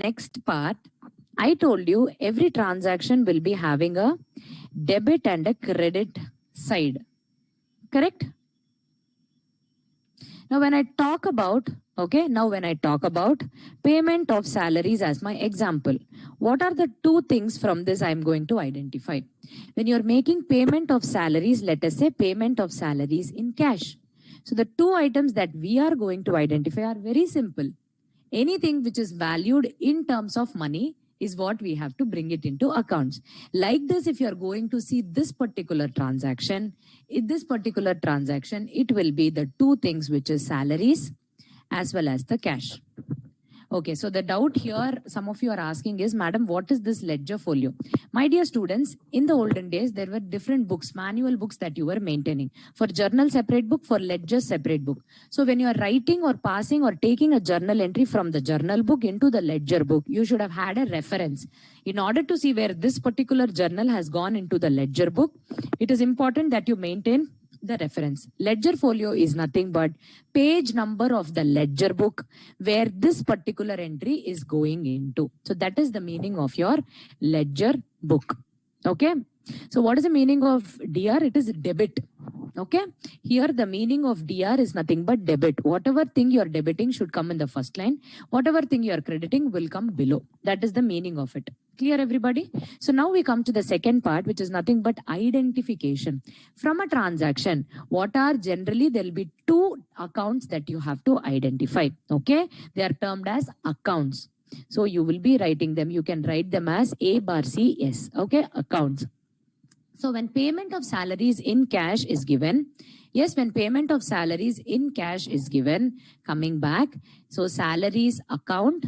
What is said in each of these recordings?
next part, I told you every transaction will be having a debit and a credit side. Correct? Now when I talk about payment of salaries as my example, what are the two things from this I'm going to identify? When you're making payment of salaries, let us say payment of salaries in cash. So the two items that we are going to identify are very simple. Anything which is valued in terms of money is what we have to bring it into accounts. Like this, if you are going to see this particular transaction, it will be the two things, which is salaries as well as the cash. Okay, so the doubt here, some of you are asking is, Madam, what is this ledger folio? My dear students, in the olden days, there were different books, manual books that you were maintaining. For journal, separate book, for ledger, separate book. So when you are writing or passing or taking a journal entry from the journal book into the ledger book, you should have had a reference. In order to see where this particular journal has gone into the ledger book, it is important that you maintain the reference. Ledger folio is nothing but page number of the ledger book where this particular entry is going into. So that is the meaning of your ledger book. Okay. So what is the meaning of DR? It is debit. Okay. Here the meaning of DR is nothing but debit. Whatever thing you are debiting should come in the first line. Whatever thing you are crediting will come below. That is the meaning of it. Clear, everybody? So now we come to the second part, which is nothing but identification. From a transaction, what are generally, there will be two accounts that you have to identify. Okay. They are termed as accounts. So you will be writing them. You can write them as A bar C S. Okay. Accounts. So when payment of salaries in cash is given, yes, when payment of salaries in cash is given, coming back, so salaries account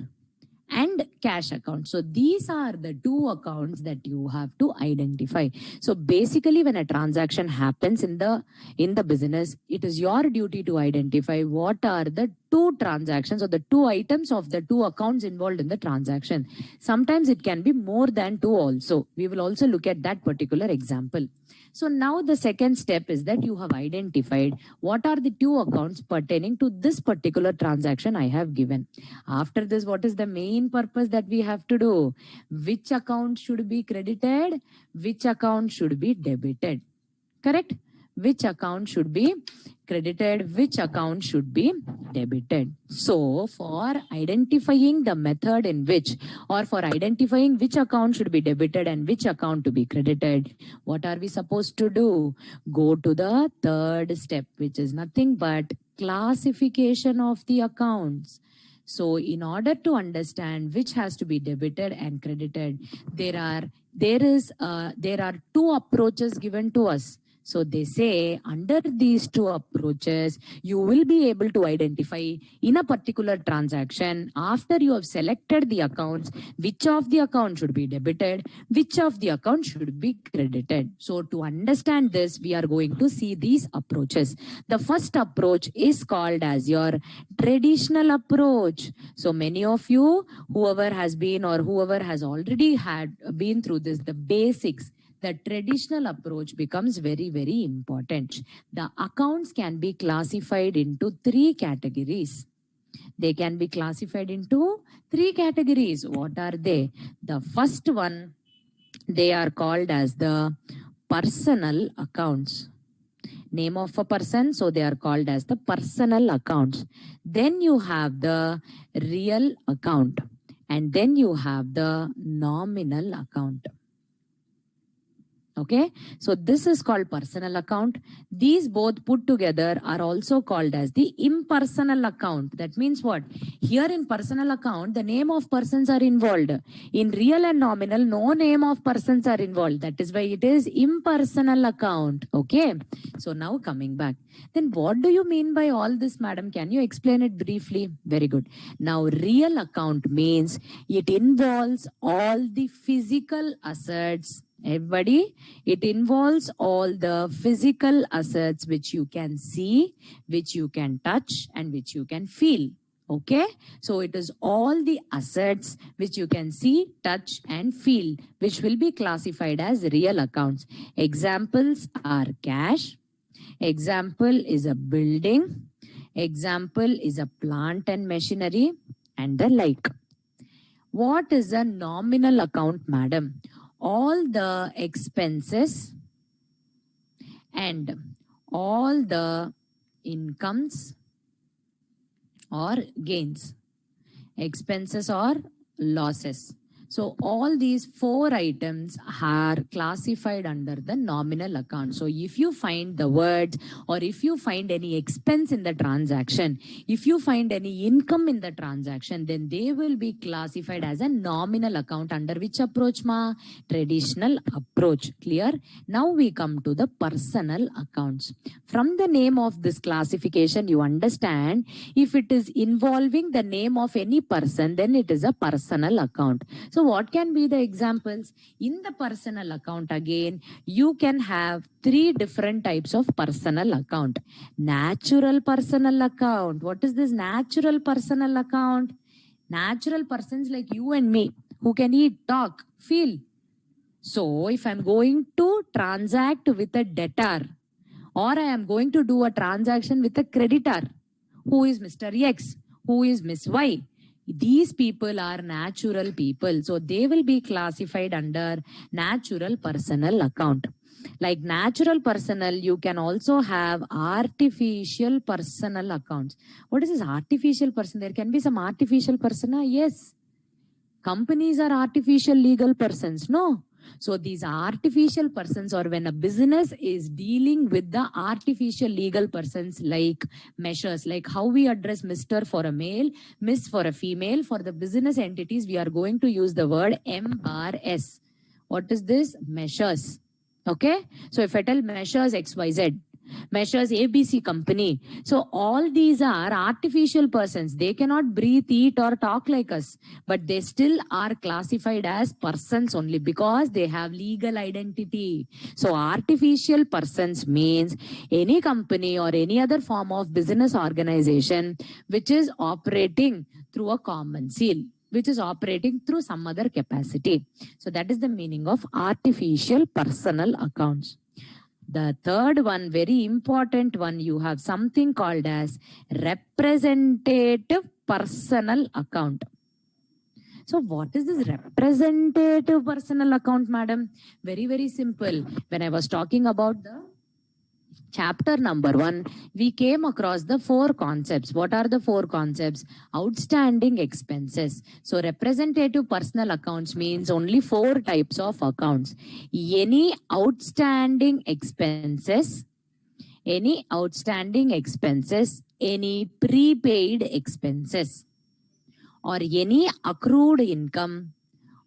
and cash account. So these are the two accounts that you have to identify. So basically when a transaction happens in the business, it is your duty to identify what are the two transactions or the two items of the two accounts involved in the transaction. Sometimes it can be more than two also. We will also look at that particular example. So now the second step is that you have identified what are the two accounts pertaining to this particular transaction I have given. After this, what is the main purpose that we have to do? Which account should be credited? Which account should be debited? Correct? Which account should be credited? Which account should be debited? So for identifying the method in which, or for identifying which account should be debited and which account to be credited, what are we supposed to do? Go to the third step, which is nothing but classification of the accounts. So in order to understand which has to be debited and credited, there are two approaches given to us. So they say under these two approaches, you will be able to identify in a particular transaction, after you have selected the accounts, which of the account should be debited, which of the account should be credited. So to understand this, we are going to see these approaches. The first approach is called as your traditional approach. So many of you, whoever has been or whoever has already been through this, the basics, the traditional approach becomes very, very important. The accounts can be classified into three categories. They can be classified into three categories. What are they? The first one, they are called as the personal accounts. Name of a person, so they are called as the personal accounts. Then you have the real account, and then you have the nominal account. Okay, so this is called personal account. These both put together are also called as the impersonal account. That means what? Here in personal account, the name of persons are involved. In real and nominal, no name of persons are involved. That is why it is impersonal account. Okay, so now coming back. Then what do you mean by all this, madam? Can you explain it briefly? Very good. Now, real account means it involves all the physical assets. Everybody, it involves all the physical assets which you can see, which you can touch, and which you can feel. Okay, so it is all the assets which you can see, touch, and feel, which will be classified as real accounts. Examples are cash. Example is a building. Example is a plant and machinery, and the like. What is a nominal account, madam? All the expenses and all the incomes or gains, expenses or losses. So all these four items are classified under the nominal account. So if you find the words, or if you find any expense in the transaction, if you find any income in the transaction, then they will be classified as a nominal account. Under which approach, ma? Traditional approach. Clear? Now we come to the personal accounts. From the name of this classification, you understand, if it is involving the name of any person, then it is a personal account. So what can be the examples? In the personal account, again, you can have three different types of personal account. Natural personal account. What is this natural personal account? Natural persons like you and me, who can eat, talk, feel. So if I'm going to transact with a debtor, or I am going to do a transaction with a creditor, who is Mr. X, who is Miss Y, these people are natural people. So they will be classified under natural personal account. Like natural personal, you can also have artificial personal accounts. What is this artificial person? There can be some artificial persona. Yes. Companies are artificial legal persons. No. So these artificial persons, or when a business is dealing with the artificial legal persons, like measures, like how we address Mr. for a male, Miss for a female, for the business entities, we are going to use the word M-R-S. What is this? Measures. Okay. So if I tell measures XYZ, measures ABC company. So all these are artificial persons. They cannot breathe, eat or talk like us, but they still are classified as persons only because they have legal identity. So artificial persons means any company or any other form of business organization which is operating through a common seal, which is operating through some other capacity. So that is the meaning of artificial personal accounts. The third one, very important one, you have something called as representative personal account. So what is this representative personal account, madam? Very, very simple. When I was talking about the chapter number 1, we came across the 4 concepts. What are the 4 concepts? Outstanding expenses. So representative personal accounts means only 4 types of accounts. Any outstanding expenses, any prepaid expenses, or any accrued income,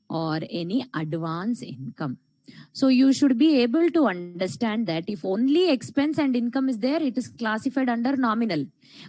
or any advance income. So you should be able to understand that if only expense and income is there, it is classified under nominal.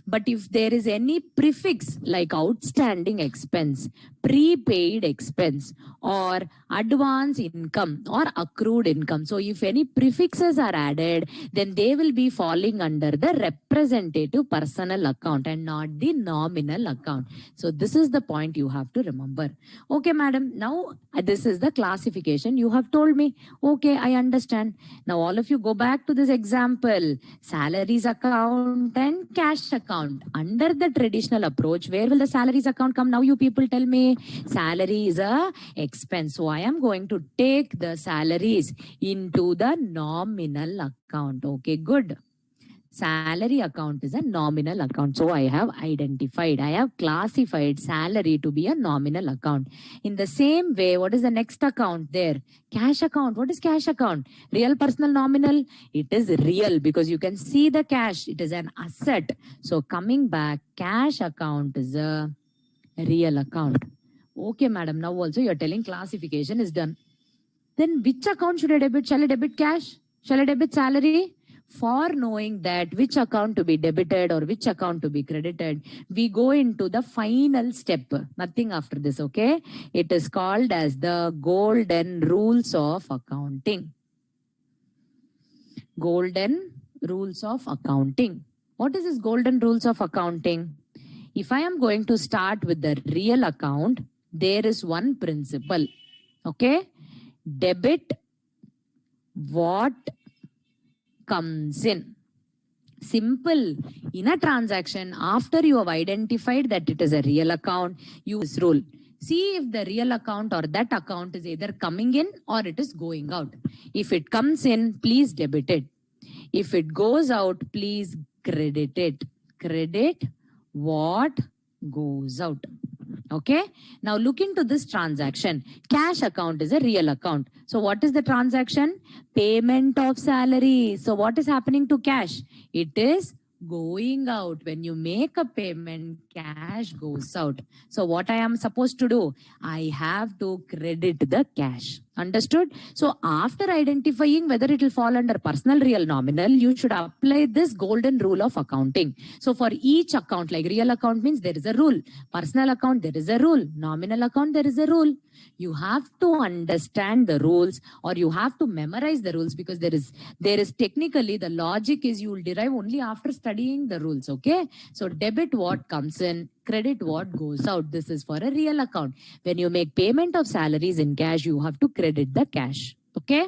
But if there is any prefix like outstanding expense, prepaid expense, or advance income or accrued income, so if any prefixes are added, then they will be falling under the representative personal account and not the nominal account. So this is the point you have to remember. Okay, madam. Now this is the classification you have told me. Okay, I understand. Now all of you go back to this example. Salaries account and cash account. Under the traditional approach, where will the salaries account come? Now you people tell me. Salary is a expense. So I am going to take the salaries into the nominal account. Okay, good. Salary account is a nominal account. So I have identified, I have classified salary to be a nominal account. In the same way, what is the next account there? Cash account. What is cash account? Real, personal, nominal? It is real because you can see the cash. It is an asset. So coming back, cash account is a real account. Okay, madam. Now also you're telling classification is done. Then which account should I debit? Shall I debit cash? Shall I debit salary? For knowing that which account to be debited or which account to be credited, we go into the final step. Nothing after this, okay? It is called as the golden rules of accounting. Golden rules of accounting. What is this golden rules of accounting? If I am going to start with the real account, there is one principle, okay? Debit what comes in. Simple. In a transaction, after you have identified that it is a real account, use rule. See if the real account or that account is either coming in or it is going out. If it comes in, please debit it. If it goes out, please credit it. Credit what goes out. Okay. Now look into this transaction. Cash account is a real account. So what is the transaction? Payment of salary. So what is happening to cash? It is going out. When you make a payment, cash goes out. So what I am supposed to do? I have to credit the cash. Understood? So after identifying whether it will fall under personal, real, nominal, you should apply this golden rule of accounting. So for each account, like real account means there is a rule. Personal account, there is a rule. Nominal account, there is a rule. You have to understand the rules or you have to memorize the rules, because there is technically the logic is you will derive only after studying the rules. Okay. So debit what comes in, credit what goes out. This is for a real account. When you make payment of salaries in cash, you have to credit the cash. Okay.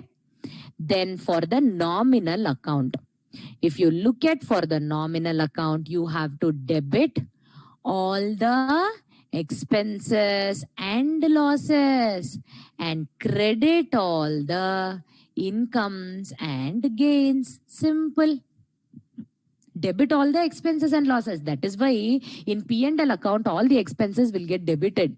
Then for the nominal account, if you look at for the nominal account, you have to debit all the expenses and losses and credit all the incomes and gains. Simple. Debit all the expenses and losses. That is why in P&L account, all the expenses will get debited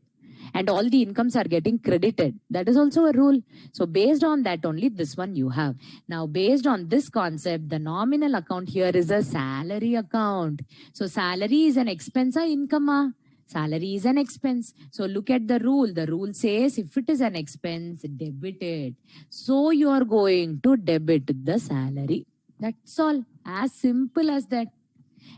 and all the incomes are getting credited. That is also a rule. So based on that only, this one you have. Now based on this concept, the nominal account here is a salary account. So salary is an expense or income? Salary is an expense. So look at the rule. The rule says if it is an expense, debit it. So you are going to debit the salary. That's all. As simple as that.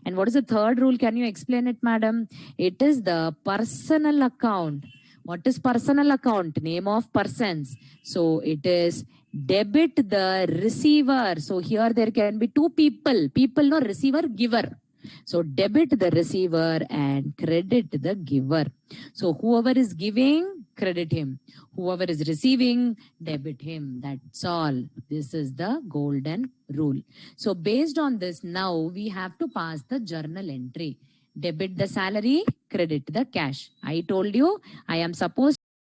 And what is the third rule? Can you explain it, madam? It is the personal account. What is personal account? Name of persons. So it is debit the receiver. So here there can be two people. People, no, receiver, giver. So debit the receiver and credit the giver. So whoever is giving, credit him. Whoever is receiving, debit him. That's all. This is the golden rule. So based on this, now we have to pass the journal entry. Debit the salary, credit the cash. I told you I am supposed